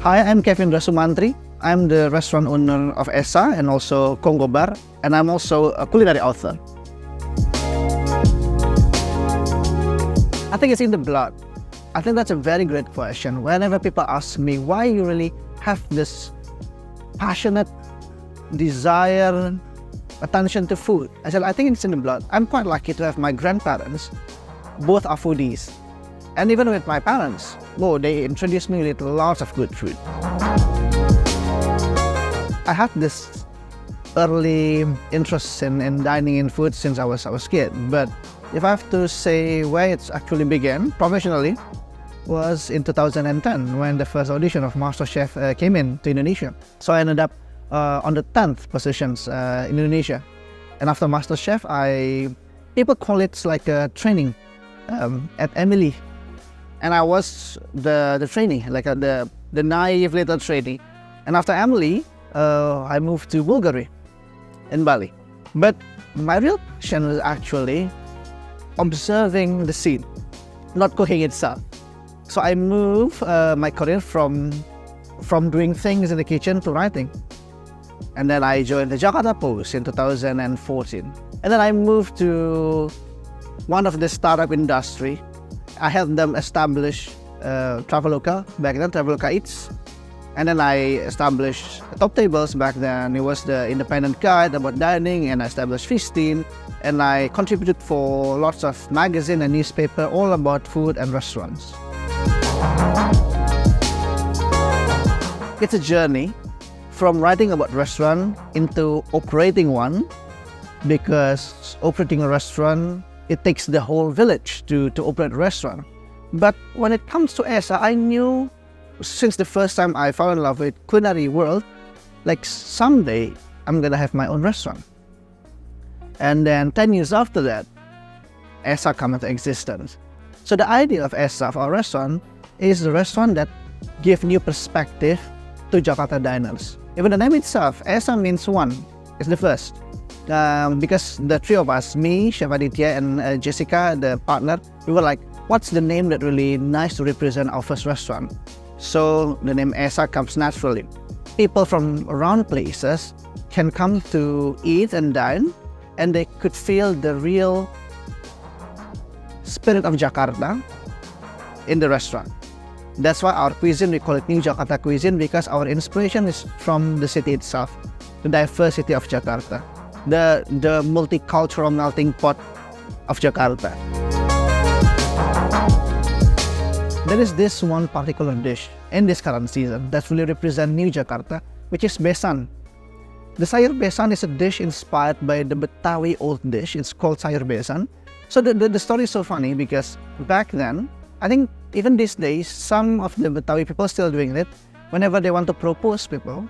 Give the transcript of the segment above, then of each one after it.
Hi, I'm Kevindra Soemantri. I'm the restaurant owner of Esa and also Congo Bar, and I'm also a culinary author. I think it's in the blood. I think that's a very great question. Whenever people ask me why you really have this passionate desire, attention to food, I said, I think it's in the blood. I'm quite lucky to have my grandparents. Both are foodies. And even with my parents, they introduced me with lots of good food. I had this early interest in dining in food since I was a kid. But if I have to say where it actually began professionally, was in 2010 when the first audition of MasterChef came in to Indonesia. So I ended up on the 10th positions in Indonesia. And after MasterChef, people call it like a training at Emily. And I was the trainee, like the naive little trainee. And after Emily, I moved to Bulgaria in Bali. But my real passion was actually observing the scene, not cooking itself. So I moved my career from doing things in the kitchen to writing. And then I joined the Jakarta Post in 2014. And then I moved to one of the startup industry. I helped them establish Traveloka, back then Traveloka Eats. And then I established Top Tables back then. It was the independent guide about dining, and I established Feastin'. And I contributed for lots of magazine and newspaper all about food and restaurants. It's a journey from writing about restaurant into operating one, because operating a restaurant, it takes the whole village to operate a restaurant. But when it comes to Esa, I knew since the first time I fell in love with culinary world, like someday I'm gonna have my own restaurant. And then 10 years after that, Esa came into existence. So the idea of Esa, of our restaurant, is the restaurant that gives new perspective to Jakarta diners. Even the name itself, Esa means one. It's the first. Because the three of us, me, Chef Aditya, and Jessica, the partner, we were like, what's the name that really nice to represent our first restaurant? So the name Esa comes naturally. People from around places can come to eat and dine, and they could feel the real spirit of Jakarta in the restaurant. That's why our cuisine, we call it New Jakarta cuisine, because our inspiration is from the city itself, the diversity of Jakarta, the multicultural melting pot of Jakarta. There is this one particular dish in this current season that really represents New Jakarta, which is besan. The sayur besan is a dish inspired by the Betawi old dish. It's called sayur besan. So the story is so funny because back then, I think even these days, some of the Betawi people still doing it. Whenever they want to propose people,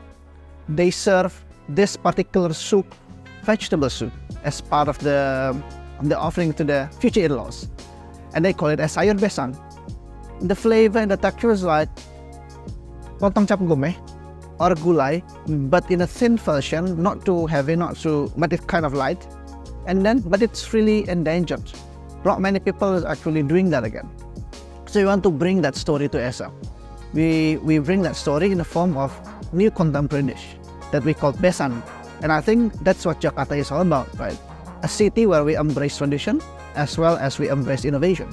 they serve this particular soup, vegetable soup, as part of the offering to the future in-laws. And they call it as sayur besan. The flavor and the texture is like lontong cap gome or gulai, but in a thin version, not too heavy, but it's kind of light. But it's really endangered. Not many people is actually doing that again. So we want to bring that story to Esa. We bring that story in the form of new contemporary dish that we call besan. And I think that's what Jakarta is all about, right? A city where we embrace tradition as well as we embrace innovation.